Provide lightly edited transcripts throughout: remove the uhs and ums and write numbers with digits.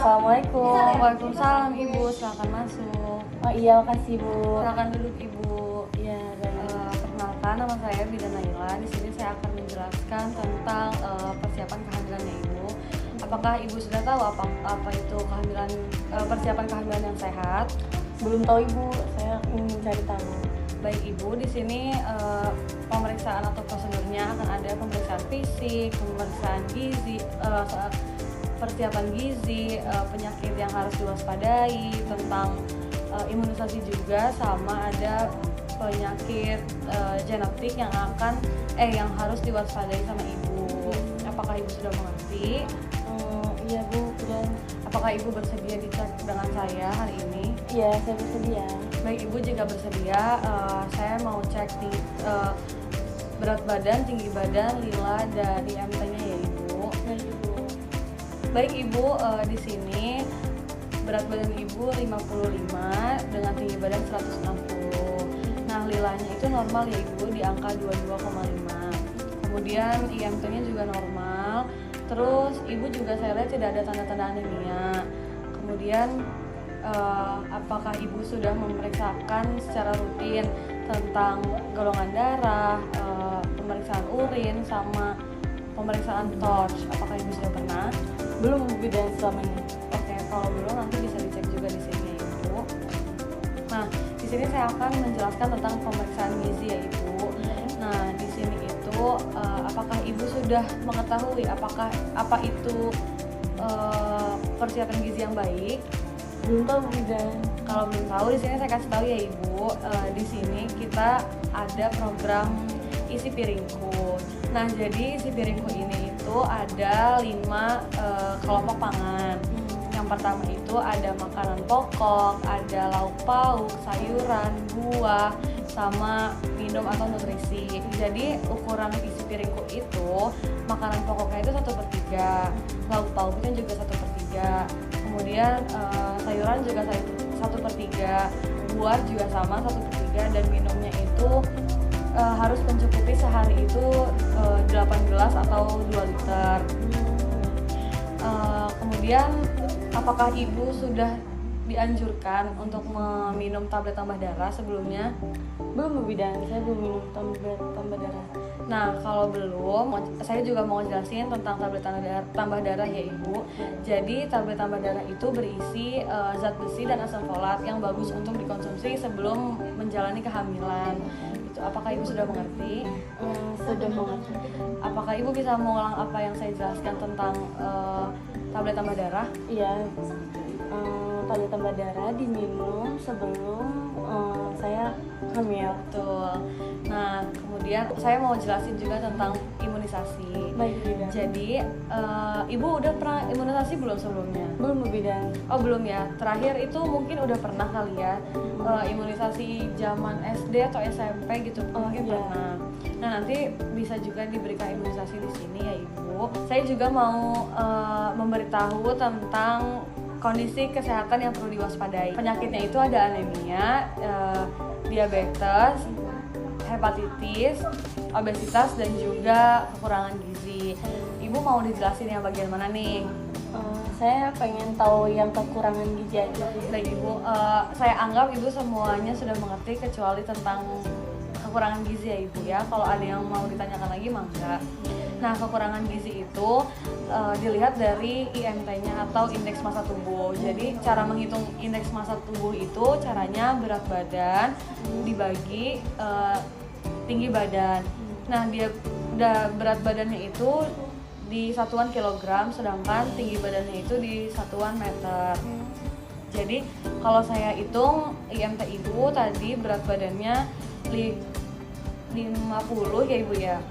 Assalamualaikum. Waalaikumsalam Ibu, silakan masuk. Oh iya, makasih Bu. Silakan duduk Ibu. Iya, dan Perkenalkan, nama saya Bida Naila. Di sini saya akan menjelaskan tentang persiapan kehamilannya Ibu. Apakah Ibu sudah tahu apa itu kehamilan, persiapan kehamilan yang sehat? belum tahu Ibu, saya ingin cari tahu. Baik Ibu, di sini pemeriksaan atau prosedurnya akan ada pemeriksaan fisik, pemeriksaan gizi, persiapan gizi, penyakit yang harus diwaspadai, tentang imunisasi juga, sama ada penyakit genetik yang harus diwaspadai sama Ibu. Apakah Ibu sudah mengerti? Iya Bu, dan Apakah Ibu bersedia dicek dengan saya hari ini? iya saya bersedia. Baik Ibu, jika bersedia, saya mau cek di berat badan, tinggi badan, lila, dan IMT-nya ya Ibu. Baik Ibu. Baik Ibu, di sini berat badan Ibu 55 dengan tinggi badan 160. Nah, lilanya itu normal ya Ibu, di angka 22,5. Kemudian IMT-nya juga normal. Terus Ibu juga saya lihat tidak ada tanda-tanda anemia. Kemudian apakah Ibu sudah memeriksakan secara rutin tentang golongan darah, pemeriksaan urin, sama pemeriksaan torch? Apakah Ibu sudah pernah? Belum Bu, dan selama ini. Oke, kalau belum nanti bisa dicek juga di sini ya Ibu. Nah, di sini saya akan menjelaskan tentang pemeriksaan gizi ya Ibu. Nah, di sini itu apakah Ibu sudah mengetahui apa itu persiapan gizi yang baik? Belum tahu Bu, dan Kalau belum tahu, di sini saya kasih tahu ya Ibu. Di sini kita ada program isi piringku. Nah, jadi isi piringku ini itu ada 5 kelompok pangan. Yang pertama itu ada makanan pokok, ada lauk pauk, sayuran, buah, sama minum atau nutrisi. Jadi ukuran isi piringku itu, makanan pokoknya itu 1/3, lauk pauknya juga 1/3, kemudian sayuran juga 1/3, buah juga sama 1/3, dan minumnya itu harus mencukupi sehari itu 8 gelas atau 2 liter. Kemudian apakah Ibu sudah dianjurkan untuk meminum tablet tambah darah sebelumnya? belum Bu, dan saya belum minum tambah darah. Nah, kalau belum, saya juga mau jelasin tentang tablet tambah darah ya Ibu. Jadi tablet tambah darah itu berisi zat besi dan asam folat yang bagus untuk dikonsumsi sebelum menjalani kehamilan. Itu apakah Ibu sudah mengerti? Sudah mengerti. Apakah Ibu bisa mengulang apa yang saya jelaskan tentang tablet tambah darah? Iya, tablet tambah darah diminum sebelum saya hamil. Betul. Nah, kemudian saya mau jelasin juga tentang imunisasi. Baik Bu, dan Jadi, Ibu udah pernah imunisasi belum sebelumnya? belum Bu, dan Oh, belum ya. Terakhir itu mungkin udah pernah kali ya, imunisasi zaman SD atau SMP gitu, mungkin iya. pernah. Nah, nanti bisa juga diberikan imunisasi di sini ya Ibu. Saya juga mau memberitahu tentang kondisi kesehatan yang perlu diwaspadai. Penyakitnya itu ada anemia, diabetes, hepatitis, obesitas, dan juga kekurangan gizi. Ibu mau dijelasin yang bagian mana nih? Saya pengen tahu yang kekurangan gizi aja Bu. Baik Ibu, saya anggap Ibu semuanya sudah mengerti kecuali tentang kekurangan gizi ya Ibu ya. Kalau ada yang mau ditanyakan lagi mangga. Nah, kekurangan gizi itu dilihat dari IMT-nya atau indeks massa tubuh. Jadi cara menghitung indeks massa tubuh itu caranya berat badan dibagi tinggi badan. Nah, berat badannya itu di satuan kilogram, sedangkan tinggi badannya itu di satuan meter. Jadi kalau saya hitung IMT Ibu tadi berat badannya 50 ya Ibu ya?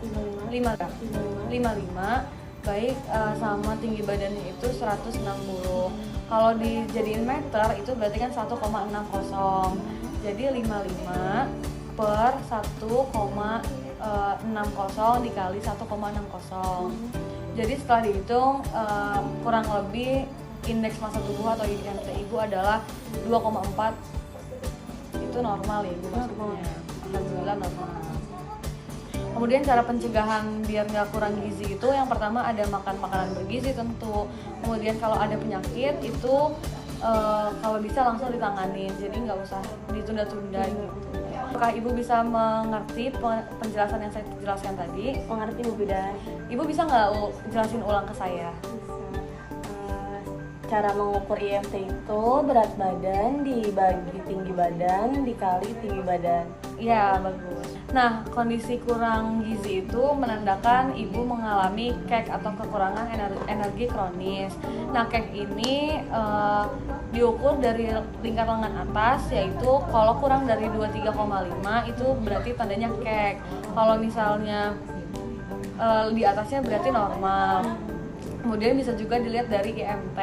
55. Baik, sama tinggi badannya itu 160. Kalau dijadiin meter itu berarti kan 1,60. Jadi 55 per 1,60 dikali 1,60. Jadi setelah dihitung kurang lebih indeks massa tubuh atau IMT Ibu adalah 2,4. Itu normal ya Ibu maksudnya. Alhamdulillah normal. Kemudian cara pencegahan biar nggak kurang gizi itu yang pertama ada makan makanan bergizi tentu. Kemudian kalau ada penyakit itu kalau bisa langsung ditanganin, jadi nggak usah ditunda-tunda gitu. Apakah Ibu bisa mengerti penjelasan yang saya jelaskan tadi? Mengerti Bu Bidan? Ibu bisa nggak jelasin ulang ke saya? Cara mengukur IMT itu berat badan dibagi tinggi badan dikali tinggi badan. Iya, bagus. Nah, kondisi kurang gizi itu menandakan ibu mengalami KEK atau kekurangan energi kronis. Nah, KEK ini diukur dari lingkar lengan atas, yaitu kalau kurang dari 23,5 itu berarti tandanya KEK. Kalau misalnya di atasnya berarti normal. Kemudian bisa juga dilihat dari IMT.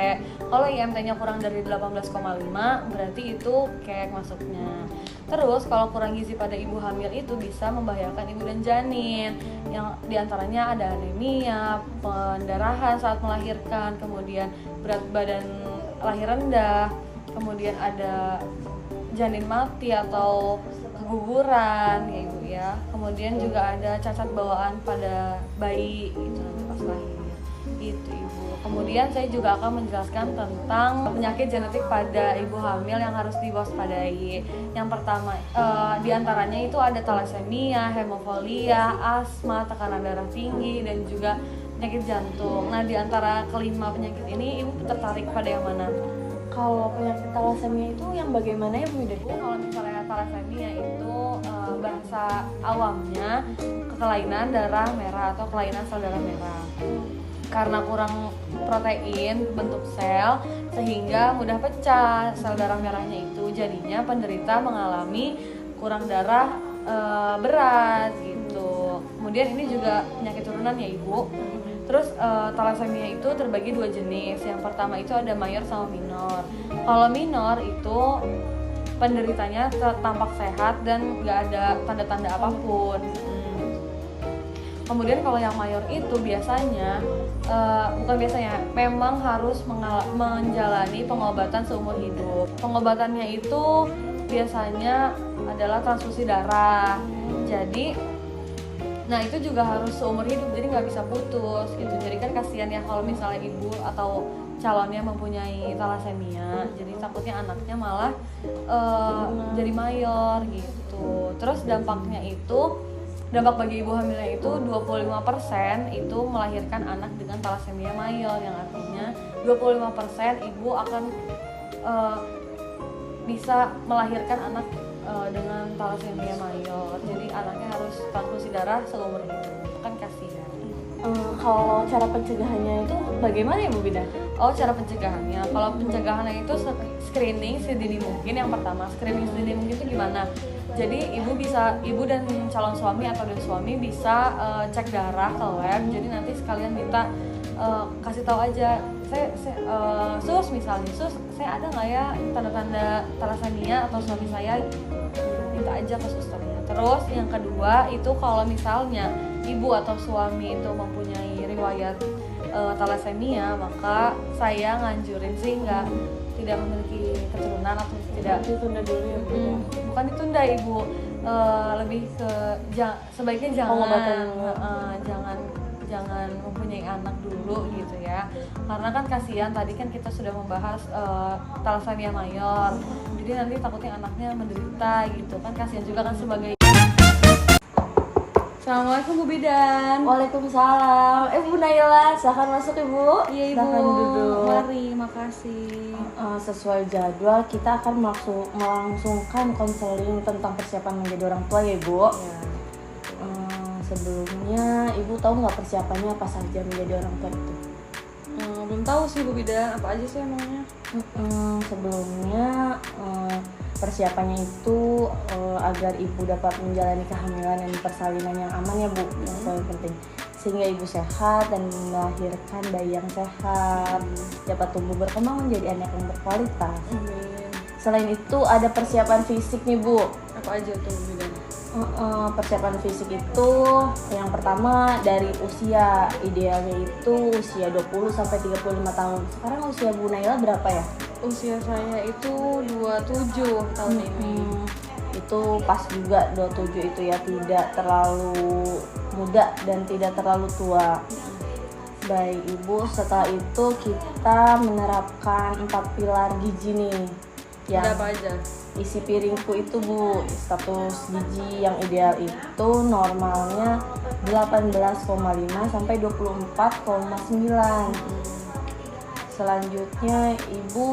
Kalau IMT-nya kurang dari 18,5 berarti itu KEK masuknya. Terus kalau kurang gizi pada ibu hamil itu bisa membahayakan ibu dan janin. Yang diantaranya ada anemia, pendarahan saat melahirkan, kemudian berat badan lahir rendah, kemudian ada janin mati atau keguguran ya ibu ya. Kemudian juga ada cacat bawaan pada bayi itu nanti pas lahir. Itu ibu. Kemudian saya juga akan menjelaskan tentang penyakit genetik pada ibu hamil yang harus diwaspadai. Yang pertama diantaranya itu ada thalassemia, hemofilia, asma, tekanan darah tinggi, dan juga penyakit jantung. Nah, diantara kelima penyakit ini ibu tertarik pada yang mana? Kalau penyakit thalassemia itu yang bagaimana ya Bu Bidan? Kalau misalnya thalassemia itu bahasa awamnya kelainan darah merah atau kelainan sel darah merah. Karena kurang protein bentuk sel sehingga mudah pecah sel darah merahnya itu, jadinya penderita mengalami kurang darah berat gitu. Kemudian ini juga penyakit turunan ya ibu. Terus thalassemia itu terbagi dua jenis. Yang pertama itu ada mayor sama minor. Kalau minor itu penderitanya tampak sehat dan nggak ada tanda-tanda apapun. Kemudian kalau yang mayor itu biasanya memang harus menjalani pengobatan seumur hidup. Pengobatannya itu biasanya adalah transfusi darah. Jadi, nah itu juga harus seumur hidup, jadi nggak bisa putus gitu. Jadi kan kasihan ya kalau misalnya ibu atau calonnya mempunyai thalassemia, jadi takutnya anaknya malah jadi mayor gitu. Terus dampak bagi ibu hamilnya itu 25% itu melahirkan anak dengan thalassemia mayor, yang artinya 25% ibu akan bisa melahirkan anak dengan thalassemia mayor. Jadi anaknya harus transfusi darah seumur hidup, kan kasihan. Kalau cara pencegahannya itu bagaimana ya Bu Bidan? Oh, cara pencegahannya. Kalau pencegahannya itu screening sedini mungkin. Yang pertama, screening sedini mungkin itu gimana? Jadi ibu dan calon suami atau dan suami bisa cek darah ke lab. Jadi nanti sekalian minta kasih tahu aja, sus misalnya, sus saya ada nggak ya tanda-tanda thalassemia atau suami saya, minta aja ke susternya. Terus yang kedua itu kalau misalnya ibu atau suami itu mempunyai riwayat thalassemia, maka saya nganjurin sih tidak memiliki keturunan atau tidak Ditunda dulu ya Bu. bukan ditunda ibu, lebih ke sebaiknya jangan mempunyai anak dulu gitu ya, karena kan kasihan tadi kan kita sudah membahas thalassemia mayor, jadi nanti takutnya anaknya menderita gitu kan, kasihan juga kan sebagai. Assalamualaikum Bu Bidan. Waalaikumsalam. Bu Naila, silakan masuk Ibu. Iya Ibu. Silakan duduk. Mari, makasih. Sesuai jadwal kita akan melangsungkan konseling tentang persiapan menjadi orang tua ya Ibu. Ya. Sebelumnya Ibu tahu nggak persiapannya apa saja menjadi orang tua itu? Belum tahu sih Bu Bidan, apa aja sih emangnya? Sebelumnya persiapannya itu agar ibu dapat menjalani kehamilan dan persalinan yang aman ya Bu, yang paling penting, sehingga ibu sehat dan melahirkan bayi yang sehat, dapat tumbuh berkembang menjadi anak yang berkualitas. Selain itu ada persiapan fisik nih Bu. Apa aja tuh Bu Bidan? Persiapan fisik itu yang pertama dari usia, idealnya itu usia 20 sampai 35 tahun. Sekarang usia Bu Naila berapa ya? Usia saya itu 27 tahun ini. Itu pas juga 27 itu ya, tidak terlalu muda dan tidak terlalu tua. Baik Ibu, setelah itu kita menerapkan 4 pilar gizi nih. Yang Ada apa aja? isi piringku itu Bu, status gizi yang ideal itu normalnya 18,5 sampai 24,9. Selanjutnya Ibu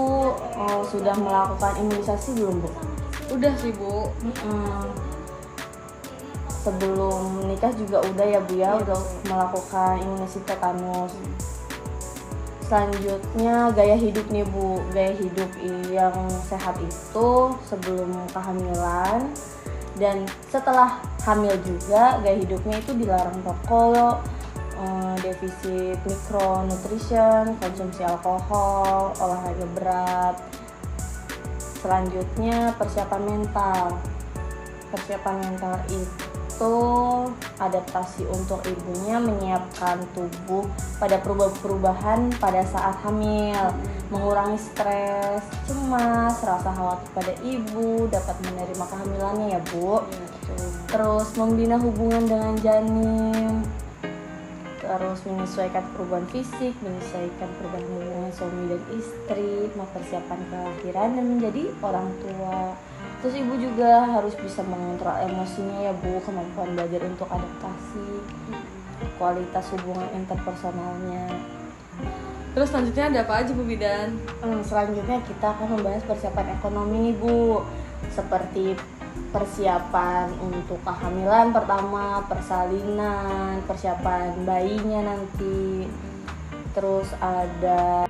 sudah melakukan imunisasi belum Bu? Udah sih Bu. Sebelum menikah juga udah ya Bu ya, Iya, udah Bu. melakukan imunisasi tetanus. Selanjutnya gaya hidup nih Bu, gaya hidup yang sehat itu sebelum kehamilan dan setelah hamil juga gaya hidupnya itu dilarang rokok, defisit mikronutrition, konsumsi alkohol, olahraga berat. Selanjutnya persiapan mental. Persiapan mental itu adaptasi untuk ibunya menyiapkan tubuh pada perubahan pada saat hamil, mengurangi stres, cemas, rasa khawatir pada ibu, dapat menerima kehamilannya ya Bu. Terus membina hubungan dengan janin, terus menyesuaikan perubahan fisik, menyesuaikan perubahan hubungan suami dan istri, mempersiapkan kelahiran dan menjadi orang tua. Terus ibu juga harus bisa mengontrol emosinya ya Bu, kemampuan belajar untuk adaptasi, kualitas hubungan interpersonalnya. Terus selanjutnya ada apa aja Bu Bidan? Selanjutnya kita akan membahas persiapan ekonomi nih Bu, seperti persiapan untuk kehamilan pertama, persalinan, persiapan bayinya nanti. Terus ada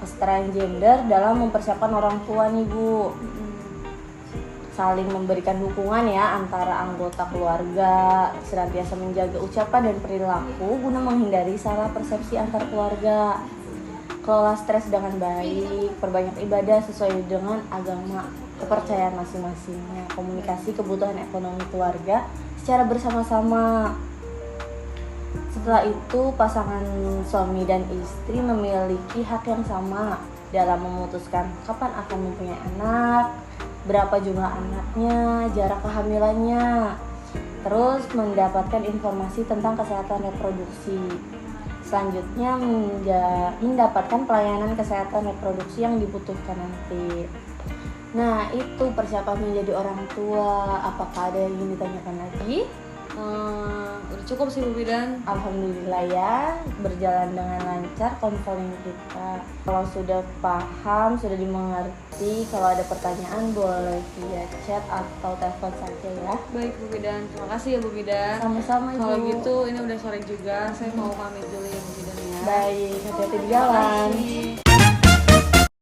kesetaraan gender dalam mempersiapkan orang tua nih Bu. Saling memberikan dukungan ya antara anggota keluarga, senantiasa menjaga ucapan dan perilaku guna menghindari salah persepsi antar keluarga. Kelola stres dengan baik, perbanyak ibadah sesuai dengan agama, kepercayaan masing-masingnya, komunikasi kebutuhan ekonomi keluarga secara bersama-sama. Setelah itu pasangan suami dan istri memiliki hak yang sama dalam memutuskan kapan akan mempunyai anak, berapa jumlah anaknya, jarak kehamilannya, terus mendapatkan informasi tentang kesehatan reproduksi. Selanjutnya mendapatkan pelayanan kesehatan reproduksi yang dibutuhkan nanti. Nah itu persiapan menjadi orang tua. Apakah ada yang ingin ditanyakan lagi? Udah cukup sih Bu Bidan. Alhamdulillah ya, berjalan dengan lancar konseling kita. Kalau sudah paham, sudah dimengerti, kalau ada pertanyaan boleh via chat atau telepon saja ya. Baik Bu Bidan, terima kasih ya Bu Bidan. Sama-sama Ibu. Kalau gitu ini udah sore juga, saya mau pamit dulu ya Bu Bidan ya. Baik, hati-hati di Terima jalan. kasih.